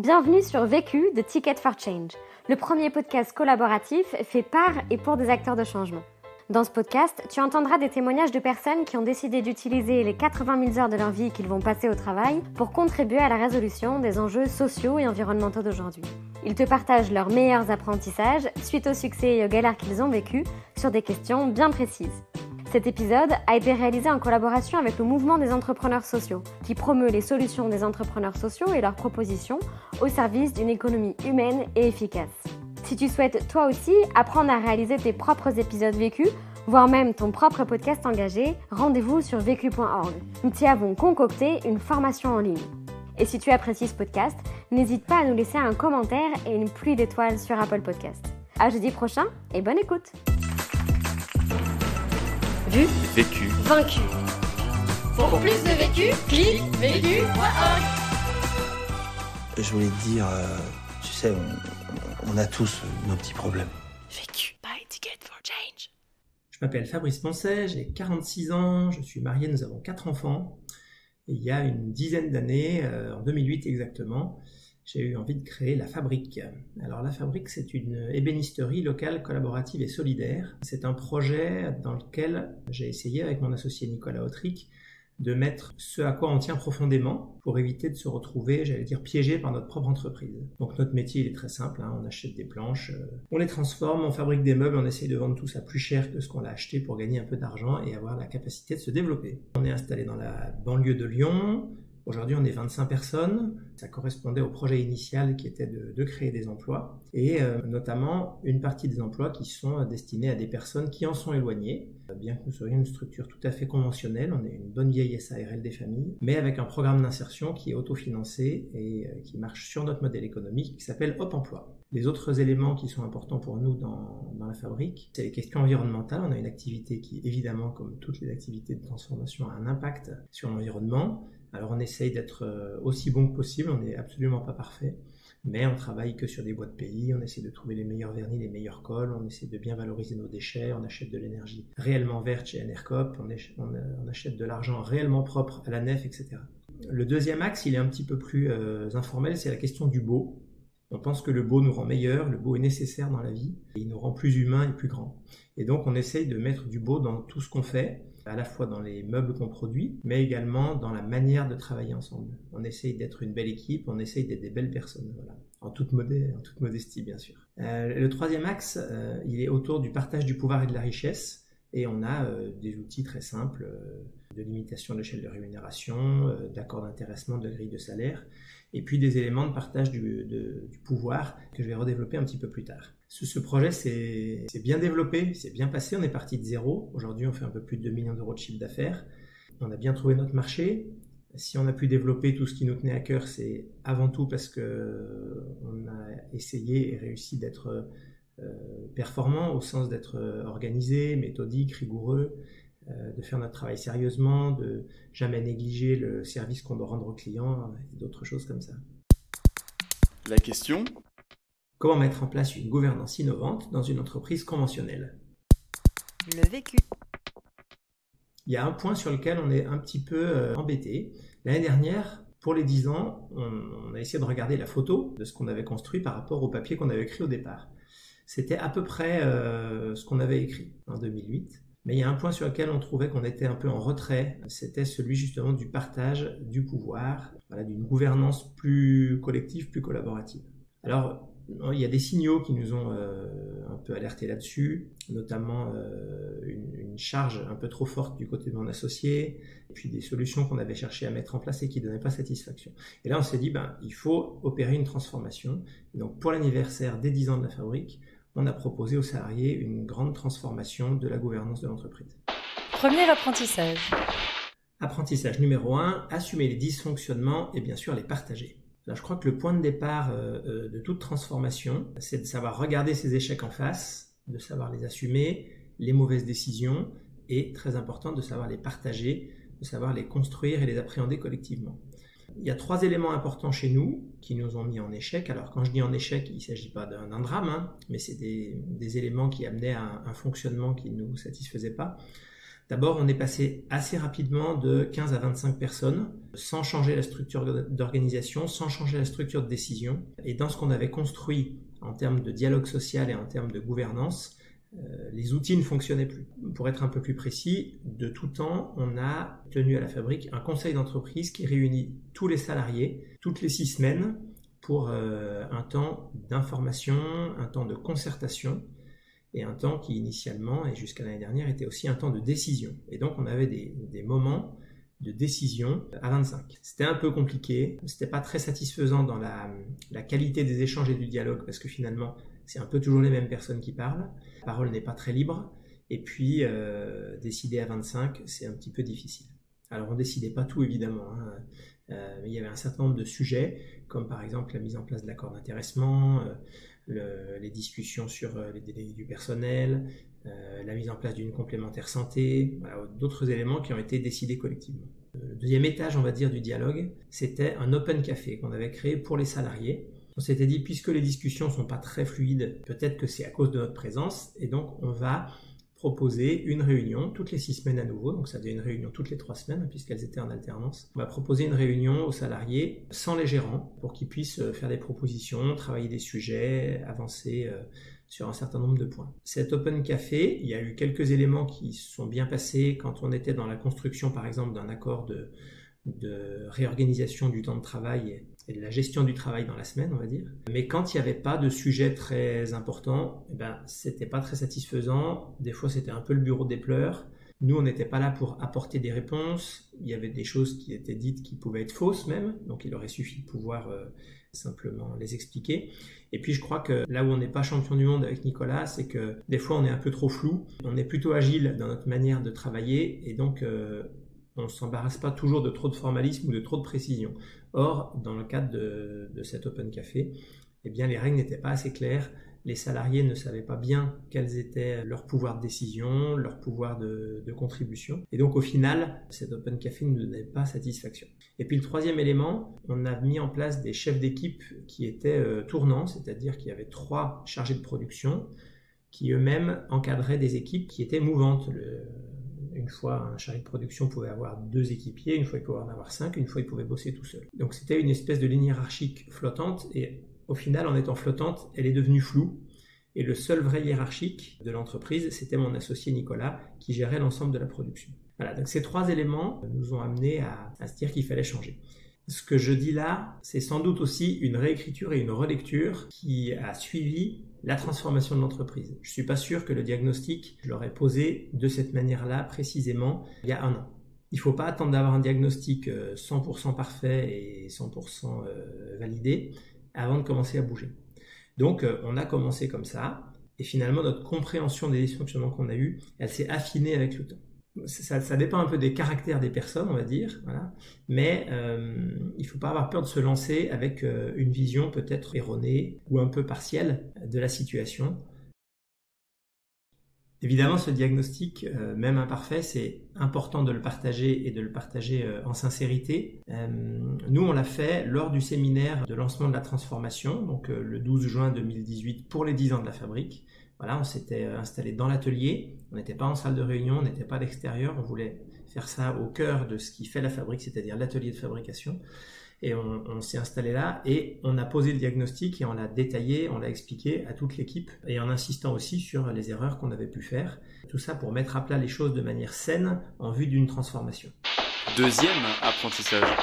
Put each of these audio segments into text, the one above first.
Bienvenue sur Vécu de Ticket for Change, le premier podcast collaboratif fait par et pour des acteurs de changement. Dans ce podcast, tu entendras des témoignages de personnes qui ont décidé d'utiliser les 80 000 heures de leur vie qu'ils vont passer au travail pour contribuer à la résolution des enjeux sociaux et environnementaux d'aujourd'hui. Ils te partagent leurs meilleurs apprentissages suite au succès et aux galères qu'ils ont vécues sur des questions bien précises. Cet épisode a été réalisé en collaboration avec le Mouvement des entrepreneurs sociaux, qui promeut les solutions des entrepreneurs sociaux et leurs propositions au service d'une économie humaine et efficace. Si tu souhaites toi aussi apprendre à réaliser tes propres épisodes vécus, voire même ton propre podcast engagé, rendez-vous sur vécu.org. Nous t'y avons concocté une formation en ligne. Et si tu apprécies ce podcast, n'hésite pas à nous laisser un commentaire et une pluie d'étoiles sur Apple Podcast. À jeudi prochain et bonne écoute. Vu, Vécu, vaincu. Pour plus de vécu, clique vécu.org. Je voulais te dire, tu sais, on a tous nos petits problèmes. Vécu by Ticket for Change. Je m'appelle Fabrice Poncet, j'ai 46 ans, je suis marié, nous avons 4 enfants. Et il y a une dizaine d'années, en 2008 exactement, j'ai eu envie de créer La Fabrique. Alors La Fabrique, c'est une ébénisterie locale, collaborative et solidaire. C'est un projet dans lequel j'ai essayé avec mon associé Nicolas Autric de mettre ce à quoi on tient profondément pour éviter de se retrouver, j'allais dire, piégé par notre propre entreprise. Donc notre métier, il est très simple, on achète des planches, on les transforme, on fabrique des meubles, on essaye de vendre tout ça plus cher que ce qu'on l'a acheté pour gagner un peu d'argent et avoir la capacité de se développer. On est installé dans la banlieue de Lyon. Aujourd'hui, on est 25 personnes. Ça correspondait au projet initial qui était de créer des emplois et notamment une partie des emplois qui sont destinés à des personnes qui en sont éloignées. Bien que nous soyons une structure tout à fait conventionnelle, on est une bonne vieille SARL des familles, mais avec un programme d'insertion qui est autofinancé et qui marche sur notre modèle économique qui s'appelle Hop Emploi. Les autres éléments qui sont importants pour nous dans La Fabrique, c'est les questions environnementales. On a une activité qui, évidemment, comme toutes les activités de transformation, a un impact sur l'environnement. Alors on essaye d'être aussi bon que possible, on n'est absolument pas parfait, mais on travaille que sur des bois de pays, on essaie de trouver les meilleurs vernis, les meilleurs cols, on essaie de bien valoriser nos déchets, on achète de l'énergie réellement verte chez Enercop, on achète de l'argent réellement propre à la nef, etc. Le deuxième axe, il est un petit peu plus informel, c'est la question du beau. On pense que le beau nous rend meilleur, le beau est nécessaire dans la vie, et il nous rend plus humains et plus grands. Et donc on essaye de mettre du beau dans tout ce qu'on fait, à la fois dans les meubles qu'on produit, mais également dans la manière de travailler ensemble. On essaye d'être une belle équipe, on essaye d'être des belles personnes, voilà. En toute modestie, bien sûr. Le troisième axe, il est autour du partage du pouvoir et de la richesse, et on a des outils très simples de limitation de l'échelle de rémunération, d'accord d'intéressement, de grille de salaire, et puis des éléments de partage du pouvoir que je vais redévelopper un petit peu plus tard. Ce projet s'est bien développé, c'est bien passé, on est parti de zéro. Aujourd'hui, on fait un peu plus de 2 millions d'euros de chiffre d'affaires. On a bien trouvé notre marché. Si on a pu développer tout ce qui nous tenait à cœur, c'est avant tout parce qu'on a essayé et réussi d'être performant, au sens d'être organisé, méthodique, rigoureux, de faire notre travail sérieusement, de jamais négliger le service qu'on doit rendre aux clients et d'autres choses comme ça. La question: comment mettre en place une gouvernance innovante dans une entreprise conventionnelle? Le vécu. Il y a un point sur lequel on est un petit peu embêté. L'année dernière, pour les 10 ans, on a essayé de regarder la photo de ce qu'on avait construit par rapport au papier qu'on avait écrit au départ. C'était à peu près ce qu'on avait écrit en 2008. Mais il y a un point sur lequel on trouvait qu'on était un peu en retrait, c'était celui justement du partage du pouvoir, d'une gouvernance plus collective, plus collaborative. Alors, il y a des signaux qui nous ont un peu alertés là-dessus, notamment une charge un peu trop forte du côté de mon associé, et puis des solutions qu'on avait cherché à mettre en place et qui ne donnaient pas satisfaction. Et là, on s'est dit, il faut opérer une transformation. Et donc, pour l'anniversaire des 10 ans de La Fabrique, on a proposé aux salariés une grande transformation de la gouvernance de l'entreprise. Premier apprentissage. Apprentissage numéro 1, assumer les dysfonctionnements et bien sûr les partager. Là, je crois que le point de départ de toute transformation, c'est de savoir regarder ses échecs en face, de savoir les assumer, les mauvaises décisions, et très important de savoir les partager, de savoir les construire et les appréhender collectivement. Il y a 3 éléments importants chez nous qui nous ont mis en échec. Alors quand je dis en échec, il ne s'agit pas d'un drame, mais c'est des éléments qui amenaient à un fonctionnement qui ne nous satisfaisait pas. D'abord, on est passé assez rapidement de 15 à 25 personnes, sans changer la structure d'organisation, sans changer la structure de décision. Et dans ce qu'on avait construit en termes de dialogue social et en termes de gouvernance, les outils ne fonctionnaient plus. Pour être un peu plus précis, de tout temps, on a tenu à la fabrique un conseil d'entreprise qui réunit tous les salariés toutes les 6 semaines pour un temps d'information, un temps de concertation et un temps qui initialement et jusqu'à l'année dernière était aussi un temps de décision. Et donc on avait des moments de décision à 25. C'était un peu compliqué, c'était pas très satisfaisant dans la qualité des échanges et du dialogue parce que finalement c'est un peu toujours les mêmes personnes qui parlent, la parole n'est pas très libre et puis décider à 25 c'est un petit peu difficile. Alors on décidait pas tout évidemment, il y avait un certain nombre de sujets comme par exemple la mise en place de l'accord d'intéressement, les discussions sur les délais du personnel, la mise en place d'une complémentaire santé, voilà, d'autres éléments qui ont été décidés collectivement. Le deuxième étage, on va dire, du dialogue, c'était un open café qu'on avait créé pour les salariés. On s'était dit, puisque les discussions ne sont pas très fluides, peut-être que c'est à cause de notre présence, et donc on va proposer une réunion toutes les 6 semaines à nouveau, donc ça devient une réunion toutes les 3 semaines puisqu'elles étaient en alternance. On va proposer une réunion aux salariés sans les gérants pour qu'ils puissent faire des propositions, travailler des sujets, avancer sur un certain nombre de points. Cet Open Café, il y a eu quelques éléments qui sont bien passés quand on était dans la construction par exemple d'un accord de réorganisation du temps de travail et de la gestion du travail dans la semaine, on va dire. Mais quand il n'y avait pas de sujet très important, c'était pas très satisfaisant. Des fois, c'était un peu le bureau des pleurs. Nous, on n'était pas là pour apporter des réponses. Il y avait des choses qui étaient dites qui pouvaient être fausses même. Donc, il aurait suffi de pouvoir simplement les expliquer. Et puis, je crois que là où on n'est pas champion du monde avec Nicolas, c'est que des fois, on est un peu trop flou. On est plutôt agile dans notre manière de travailler. Et donc, on ne s'embarrasse pas toujours de trop de formalisme ou de trop de précision. Or, dans le cadre de cet Open Café, eh bien, les règles n'étaient pas assez claires. Les salariés ne savaient pas bien quels étaient leurs pouvoirs de décision, leurs pouvoirs de contribution. Et donc, au final, cet Open Café ne donnait pas satisfaction. Et puis, le troisième élément, on a mis en place des chefs d'équipe qui étaient tournants, c'est-à-dire qu'il y avait 3 chargés de production qui eux-mêmes encadraient des équipes qui étaient mouvantes. Une fois, un chargé de production pouvait avoir 2 équipiers, une fois, il pouvait en avoir 5, une fois, il pouvait bosser tout seul. Donc, c'était une espèce de ligne hiérarchique flottante et au final, en étant flottante, elle est devenue floue. Et le seul vrai hiérarchique de l'entreprise, c'était mon associé Nicolas qui gérait l'ensemble de la production. Voilà, donc ces 3 éléments nous ont amenés à se dire qu'il fallait changer. Ce que je dis là, c'est sans doute aussi une réécriture et une relecture qui a suivi la transformation de l'entreprise. Je ne suis pas sûr que le diagnostic, je l'aurais posé de cette manière-là précisément il y a 1 an. Il ne faut pas attendre d'avoir un diagnostic 100% parfait et 100% validé avant de commencer à bouger. Donc, on a commencé comme ça et finalement, notre compréhension des dysfonctionnements qu'on a eus, elle s'est affinée avec le temps. Ça dépend un peu des caractères des personnes, on va dire, voilà. Mais il ne faut pas avoir peur de se lancer avec une vision peut-être erronée ou un peu partielle de la situation. Évidemment, ce diagnostic, même imparfait, c'est important de le partager et de le partager en sincérité. Nous, on l'a fait lors du séminaire de lancement de la transformation, donc le 12 juin 2018 pour les 10 ans de la fabrique. Voilà, on s'était installé dans l'atelier, on n'était pas en salle de réunion, on n'était pas à l'extérieur, on voulait faire ça au cœur de ce qui fait la fabrique, c'est-à-dire l'atelier de fabrication. Et on s'est installé là et on a posé le diagnostic et on l'a détaillé, on l'a expliqué à toute l'équipe et en insistant aussi sur les erreurs qu'on avait pu faire. Tout ça pour mettre à plat les choses de manière saine en vue d'une transformation. Deuxième apprentissage.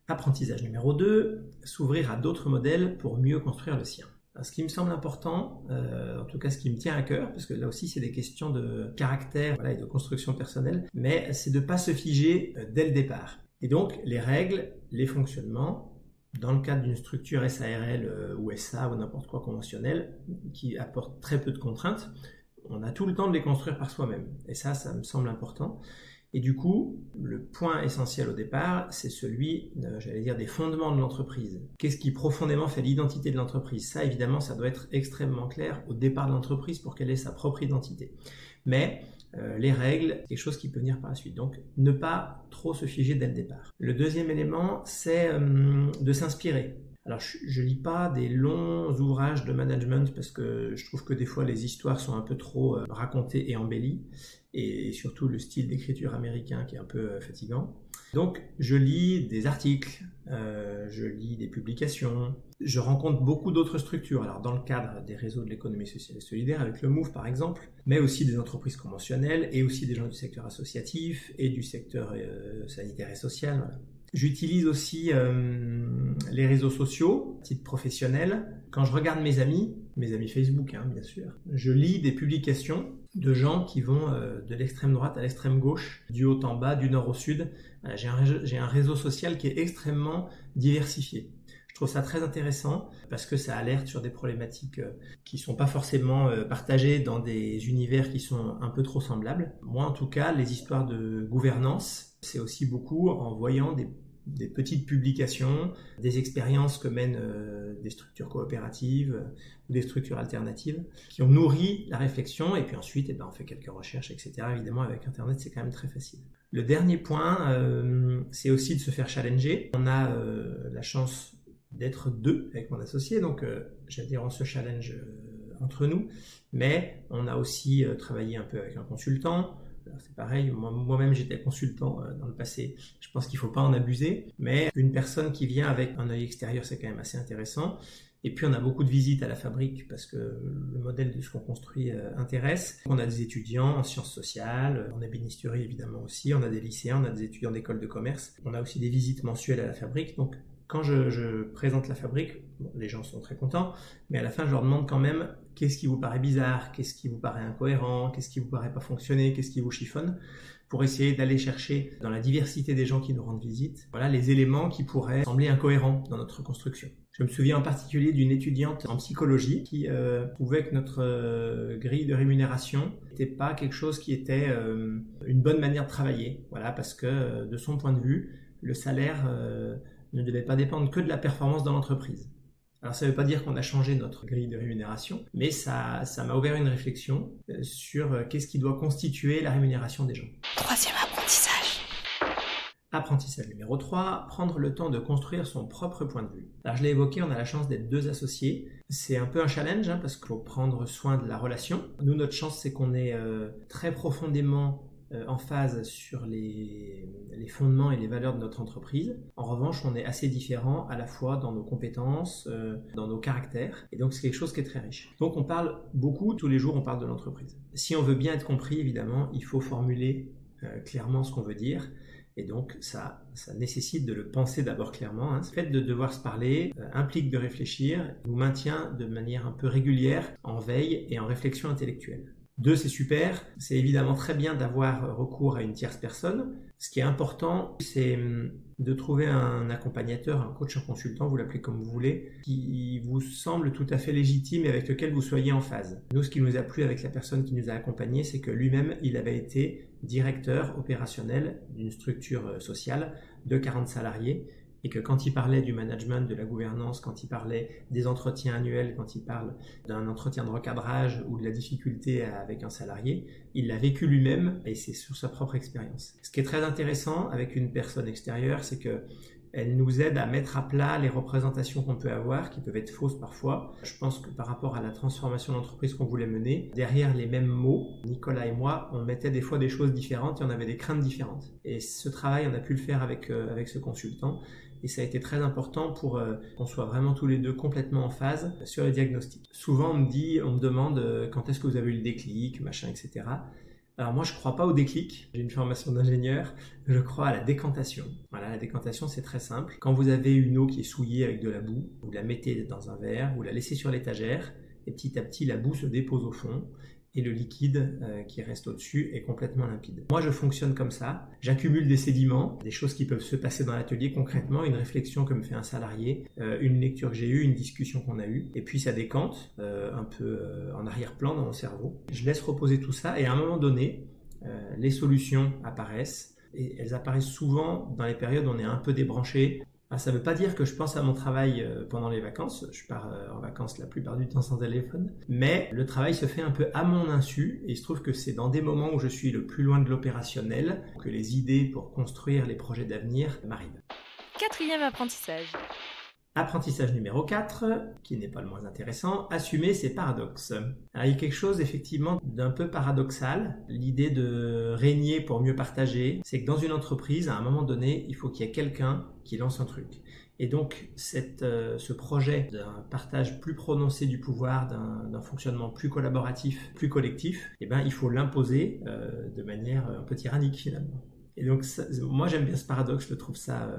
Apprentissage numéro 2, s'ouvrir à d'autres modèles pour mieux construire le sien. Alors, ce qui me semble important, en tout cas ce qui me tient à cœur, parce que là aussi c'est des questions de caractère et de construction personnelle, mais c'est de ne pas se figer dès le départ. Et donc les règles, les fonctionnements, dans le cadre d'une structure SARL ou SA ou n'importe quoi conventionnel, qui apporte très peu de contraintes, on a tout le temps de les construire par soi-même. Et ça me semble important. Et du coup, le point essentiel au départ, c'est celui, des fondements de l'entreprise. Qu'est-ce qui profondément fait l'identité de l'entreprise? Ça, évidemment, ça doit être extrêmement clair au départ de l'entreprise pour qu'elle ait sa propre identité. Mais les règles, c'est quelque chose qui peut venir par la suite. Donc, ne pas trop se figer dès le départ. Le deuxième élément, c'est de s'inspirer. Alors, je lis pas des longs ouvrages de management parce que je trouve que des fois les histoires sont un peu trop racontées et embellies, et surtout le style d'écriture américain qui est un peu fatigant. Donc, je lis des articles, je lis des publications, je rencontre beaucoup d'autres structures. Alors, dans le cadre des réseaux de l'économie sociale et solidaire, avec le MOVE par exemple, mais aussi des entreprises conventionnelles et aussi des gens du secteur associatif et du secteur sanitaire et social. Voilà. J'utilise aussi les réseaux sociaux, à titre professionnel. Quand je regarde mes amis Facebook, bien sûr, je lis des publications de gens qui vont de l'extrême droite à l'extrême gauche, du haut en bas, du nord au sud. Voilà, j'ai un réseau social qui est extrêmement diversifié. Je trouve ça très intéressant parce que ça alerte sur des problématiques qui ne sont pas forcément partagées dans des univers qui sont un peu trop semblables. Moi, en tout cas, les histoires de gouvernance, c'est aussi beaucoup en voyant des petites publications, des expériences que mènent des structures coopératives ou des structures alternatives qui ont nourri la réflexion, et puis ensuite on fait quelques recherches, etc. Évidemment, avec Internet, c'est quand même très facile. Le dernier point, c'est aussi de se faire challenger. On a la chance d'être deux avec mon associé, donc on se challenge entre nous, mais on a aussi travaillé un peu avec un consultant. Alors c'est pareil, moi-même j'étais consultant dans le passé, je pense qu'il ne faut pas en abuser, mais une personne qui vient avec un œil extérieur, c'est quand même assez intéressant. Et puis on a beaucoup de visites à la fabrique parce que le modèle de ce qu'on construit intéresse. On a des étudiants en sciences sociales, en ébénisterie évidemment aussi, on a des lycéens, on a des étudiants d'école de commerce, on a aussi des visites mensuelles à la fabrique. Donc quand je présente la fabrique, les gens sont très contents, mais à la fin je leur demande quand même qu'est-ce qui vous paraît bizarre, qu'est-ce qui vous paraît incohérent, qu'est-ce qui vous paraît pas fonctionner, qu'est-ce qui vous chiffonne, pour essayer d'aller chercher dans la diversité des gens qui nous rendent visite, voilà les éléments qui pourraient sembler incohérents dans notre construction. Je me souviens en particulier d'une étudiante en psychologie qui trouvait que notre grille de rémunération n'était pas quelque chose qui était une bonne manière de travailler, voilà, parce que de son point de vue, le salaire ne devait pas dépendre que de la performance dans l'entreprise. Alors ça ne veut pas dire qu'on a changé notre grille de rémunération, mais ça m'a ouvert une réflexion sur qu'est-ce qui doit constituer la rémunération des gens. Troisième apprentissage. Apprentissage numéro 3, prendre le temps de construire son propre point de vue. Alors je l'ai évoqué, on a la chance d'être deux associés. C'est un peu un challenge parce qu'il faut prendre soin de la relation. Nous, notre chance, c'est qu'on est très profondément en phase sur les fondements et les valeurs de notre entreprise. En revanche, on est assez différents à la fois dans nos compétences, dans nos caractères, et donc c'est quelque chose qui est très riche. Donc on parle beaucoup, tous les jours on parle de l'entreprise. Si on veut bien être compris, évidemment, il faut formuler clairement ce qu'on veut dire, et donc ça nécessite de le penser d'abord clairement. Le fait de devoir se parler implique de réfléchir, nous maintient de manière un peu régulière en veille et en réflexion intellectuelle. 2, c'est super. C'est évidemment très bien d'avoir recours à une tierce personne. Ce qui est important, c'est de trouver un accompagnateur, un coach, un consultant, vous l'appelez comme vous voulez, qui vous semble tout à fait légitime et avec lequel vous soyez en phase. Nous, ce qui nous a plu avec la personne qui nous a accompagnés, c'est que lui-même, il avait été directeur opérationnel d'une structure sociale de 40 salariés. Et que quand il parlait du management, de la gouvernance, quand il parlait des entretiens annuels, quand il parle d'un entretien de recadrage ou de la difficulté avec un salarié, il l'a vécu lui-même et c'est sur sa propre expérience. Ce qui est très intéressant avec une personne extérieure, c'est qu'elle nous aide à mettre à plat les représentations qu'on peut avoir, qui peuvent être fausses parfois. Je pense que par rapport à la transformation d'entreprise qu'on voulait mener, derrière les mêmes mots, Nicolas et moi, on mettait des fois des choses différentes et on avait des craintes différentes. Et ce travail, on a pu le faire avec ce consultant. Et ça a été très important pour qu'on soit vraiment tous les deux complètement en phase sur les diagnostics. Souvent, on me demande quand est-ce que vous avez eu le déclic, machin, etc. Alors moi, je ne crois pas au déclic. J'ai une formation d'ingénieur. Je crois à la décantation. Voilà, la décantation, c'est très simple. Quand vous avez une eau qui est souillée avec de la boue, vous la mettez dans un verre, vous la laissez sur l'étagère, et petit à petit, la boue se dépose au fond. Et le liquide qui reste au-dessus est complètement limpide. Moi, je fonctionne comme ça. J'accumule des sédiments, des choses qui peuvent se passer dans l'atelier concrètement, une réflexion que me fait un salarié, une lecture que j'ai eue, une discussion qu'on a eue, et puis ça décante un peu en arrière-plan dans mon cerveau. Je laisse reposer tout ça et à un moment donné, les solutions apparaissent et elles apparaissent souvent dans les périodes où on est un peu débranché. Ça ne veut pas dire que je pense à mon travail pendant les vacances, je pars en vacances la plupart du temps sans téléphone, mais le travail se fait un peu à mon insu et il se trouve que c'est dans des moments où je suis le plus loin de l'opérationnel que les idées pour construire les projets d'avenir m'arrivent. Quatrième apprentissage. Apprentissage numéro 4, qui n'est pas le moins intéressant, assumer ses paradoxes. Alors, il y a quelque chose effectivement d'un peu paradoxal, l'idée de régner pour mieux partager, c'est que dans une entreprise, à un moment donné, il faut qu'il y ait quelqu'un qui lance un truc. Et donc, ce projet d'un partage plus prononcé du pouvoir, d'un fonctionnement plus collaboratif, plus collectif, il faut l'imposer de manière un peu tyrannique finalement. Et donc, moi j'aime bien ce paradoxe, je trouve ça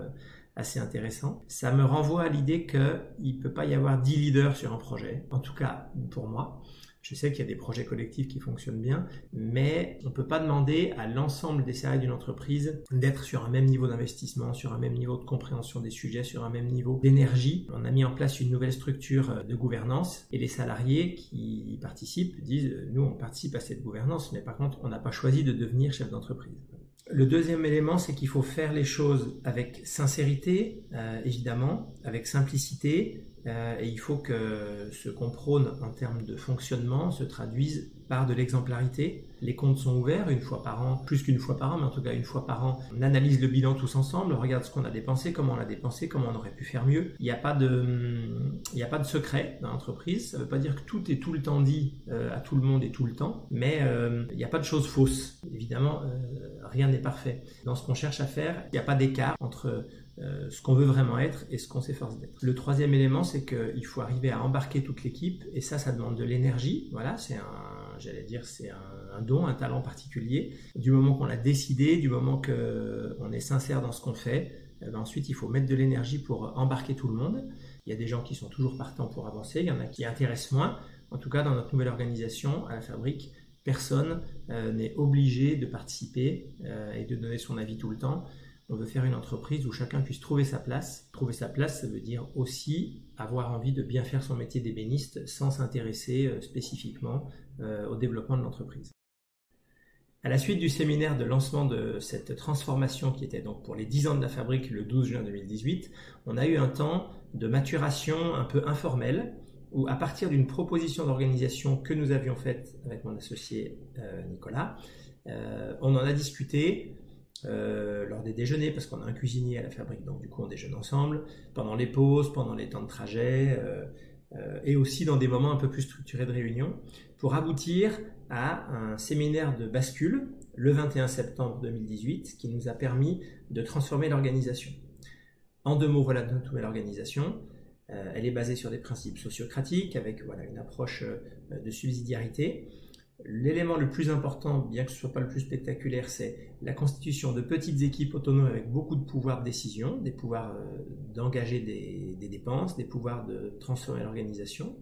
assez intéressant. Ça me renvoie à l'idée qu'il ne peut pas y avoir 10 leaders sur un projet, en tout cas pour moi. Je sais qu'il y a des projets collectifs qui fonctionnent bien, mais on ne peut pas demander à l'ensemble des salariés d'une entreprise d'être sur un même niveau d'investissement, sur un même niveau de compréhension des sujets, sur un même niveau d'énergie. On a mis en place une nouvelle structure de gouvernance et les salariés qui y participent disent « nous, on participe à cette gouvernance, mais par contre, on n'a pas choisi de devenir chef d'entreprise ». Le deuxième élément, c'est qu'il faut faire les choses avec sincérité, évidemment, avec simplicité, et il faut que ce qu'on prône en termes de fonctionnement se traduise par de l'exemplarité. Les comptes sont ouverts une fois par an, plus qu'une fois par an, mais en tout cas une fois par an. On analyse le bilan tous ensemble, on regarde ce qu'on a dépensé, comment on l'a dépensé, comment on aurait pu faire mieux. Il n'y a pas de secret dans l'entreprise. Ça ne veut pas dire que tout est tout le temps dit à tout le monde et tout le temps, mais il n'y a pas de choses fausses. Évidemment, rien n'est parfait. Dans ce qu'on cherche à faire, il n'y a pas d'écart entre ce qu'on veut vraiment être et ce qu'on s'efforce d'être. Le troisième élément, c'est qu'il faut arriver à embarquer toute l'équipe, et ça demande de l'énergie. Voilà, c'est un don, un talent particulier. Du moment qu'on l'a décidé, du moment qu'on est sincère dans ce qu'on fait, ensuite il faut mettre de l'énergie pour embarquer tout le monde. Il y a des gens qui sont toujours partants pour avancer, il y en a qui intéressent moins. En tout cas, dans notre nouvelle organisation, à la Fabrique, personne n'est obligé de participer et de donner son avis tout le temps. On veut faire une entreprise où chacun puisse trouver sa place. Trouver sa place, ça veut dire aussi avoir envie de bien faire son métier d'ébéniste sans s'intéresser spécifiquement au développement de l'entreprise. À la suite du séminaire de lancement de cette transformation qui était donc pour les 10 ans de la Fabrique le 12 juin 2018, on a eu un temps de maturation un peu informel où à partir d'une proposition d'organisation que nous avions faite avec mon associé Nicolas, on en a discuté lors des déjeuners, parce qu'on a un cuisinier à la Fabrique, donc du coup on déjeune ensemble, pendant les pauses, pendant les temps de trajet, et aussi dans des moments un peu plus structurés de réunion, pour aboutir à un séminaire de bascule le 21 septembre 2018 qui nous a permis de transformer l'organisation. En 2 mots, voilà notre nouvelle organisation. Elle est basée sur des principes sociocratiques avec une approche de subsidiarité. L'élément le plus important, bien que ce ne soit pas le plus spectaculaire, c'est la constitution de petites équipes autonomes avec beaucoup de pouvoirs de décision, des pouvoirs d'engager des dépenses, des pouvoirs de transformer l'organisation.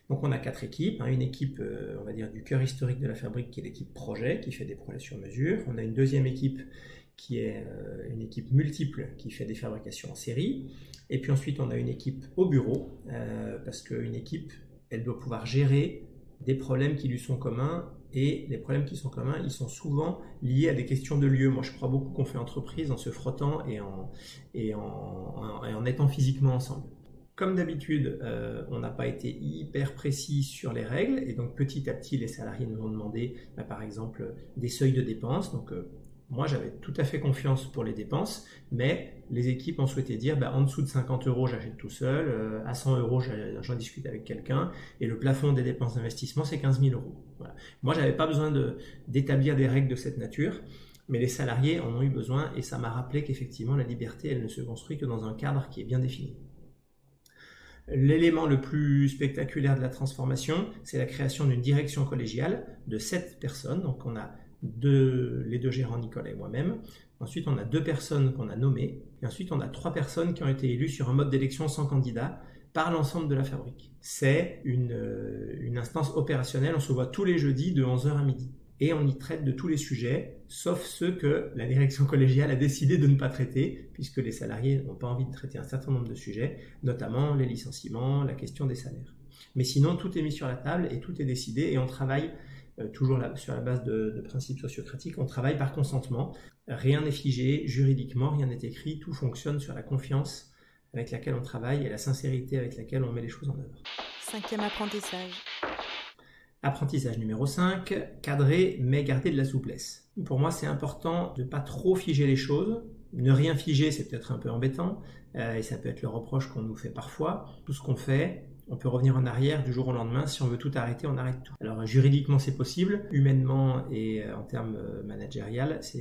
Donc on a 4 équipes, une équipe on va dire du cœur historique de la Fabrique qui est l'équipe projet, qui fait des projets sur mesure. On a une deuxième équipe qui est une équipe multiple qui fait des fabrications en série. Et puis ensuite on a une équipe au bureau, parce qu'une équipe, elle doit pouvoir gérer des problèmes qui lui sont communs, et les problèmes qui sont communs, ils sont souvent liés à des questions de lieu. Moi, je crois beaucoup qu'on fait entreprise en se frottant et en étant physiquement ensemble. Comme d'habitude, on n'a pas été hyper précis sur les règles, et donc petit à petit, les salariés nous ont demandé, par exemple, des seuils de dépenses. Donc, moi, j'avais tout à fait confiance pour les dépenses, mais les équipes ont souhaité dire en dessous de 50 €, j'achète tout seul, à 100 €, j'en discute avec quelqu'un, et le plafond des dépenses d'investissement, c'est 15 000 €. Voilà. Moi, je n'avais pas besoin d'établir des règles de cette nature, mais les salariés en ont eu besoin, et ça m'a rappelé qu'effectivement, la liberté, elle ne se construit que dans un cadre qui est bien défini. L'élément le plus spectaculaire de la transformation, c'est la création d'une direction collégiale de 7 personnes. Donc, on a les 2 gérants, Nicolas et moi-même. Ensuite, on a 2 personnes qu'on a nommées. Et ensuite, on a 3 personnes qui ont été élues sur un mode d'élection sans candidat par l'ensemble de la Fabrique. C'est une instance opérationnelle. On se voit tous les jeudis de 11h à midi. Et on y traite de tous les sujets, sauf ceux que la direction collégiale a décidé de ne pas traiter, puisque les salariés n'ont pas envie de traiter un certain nombre de sujets, notamment les licenciements, la question des salaires. Mais sinon, tout est mis sur la table et tout est décidé, et on travaille toujours sur la base de principes sociocratiques, on travaille par consentement. Rien n'est figé, juridiquement, rien n'est écrit, tout fonctionne sur la confiance avec laquelle on travaille et la sincérité avec laquelle on met les choses en œuvre. 5e apprentissage. Apprentissage numéro 5, cadrer mais garder de la souplesse. Pour moi, c'est important de ne pas trop figer les choses, Ne rien figer, c'est peut-être un peu embêtant, et ça peut être le reproche qu'on nous fait parfois. Tout ce qu'on fait, on peut revenir en arrière du jour au lendemain. Si on veut tout arrêter, on arrête tout. Alors juridiquement, c'est possible. Humainement et en termes managériels, ce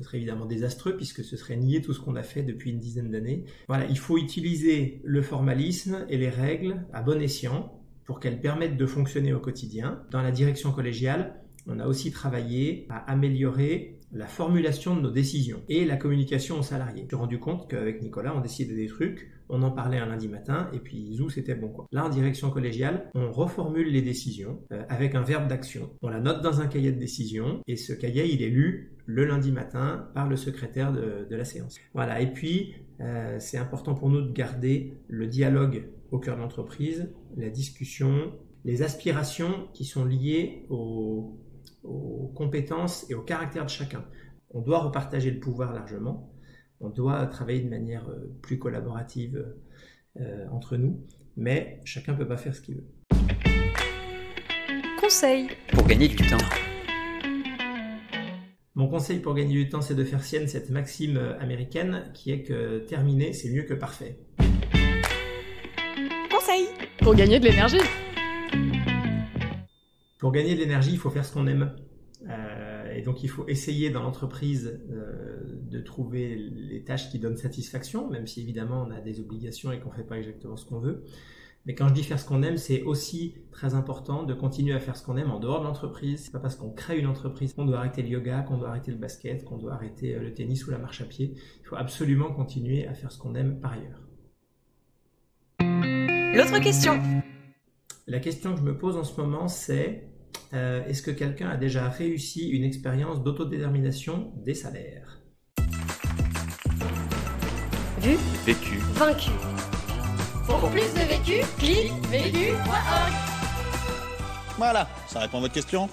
serait évidemment désastreux puisque ce serait nier tout ce qu'on a fait depuis une dizaine d'années. Voilà, il faut utiliser le formalisme et les règles à bon escient pour qu'elles permettent de fonctionner au quotidien. Dans la direction collégiale, on a aussi travaillé à améliorer la formulation de nos décisions et la communication aux salariés. Je me suis rendu compte qu'avec Nicolas, on décidait des trucs, on en parlait un lundi matin et puis zou, c'était bon quoi. Là, en direction collégiale, on reformule les décisions avec un verbe d'action. On la note dans un cahier de décision et ce cahier, il est lu le lundi matin par le secrétaire de la séance. Voilà, et puis c'est important pour nous de garder le dialogue au cœur de l'entreprise, la discussion, les aspirations qui sont liées aux compétences et au caractère de chacun. On doit repartager le pouvoir largement, on doit travailler de manière plus collaborative entre nous, mais chacun ne peut pas faire ce qu'il veut. Conseil Pour gagner du temps. Mon conseil pour gagner du temps, c'est de faire sienne cette maxime américaine qui est que terminer, c'est mieux que parfait. Conseil Pour gagner de l'énergie. Pour gagner de l'énergie, il faut faire ce qu'on aime. Et donc, il faut essayer dans l'entreprise de trouver les tâches qui donnent satisfaction, même si évidemment on a des obligations et qu'on ne fait pas exactement ce qu'on veut. Mais quand je dis faire ce qu'on aime, c'est aussi très important de continuer à faire ce qu'on aime en dehors de l'entreprise. C'est pas parce qu'on crée une entreprise qu'on doit arrêter le yoga, qu'on doit arrêter le basket, qu'on doit arrêter le tennis ou la marche à pied. Il faut absolument continuer à faire ce qu'on aime par ailleurs. L'autre question. La question que je me pose en ce moment, c'est est-ce que quelqu'un a déjà réussi une expérience d'autodétermination des salaires ? Vu, Vécu. vaincu. Pour plus de vécu, clique vécu.org. Voilà, ça répond à votre question.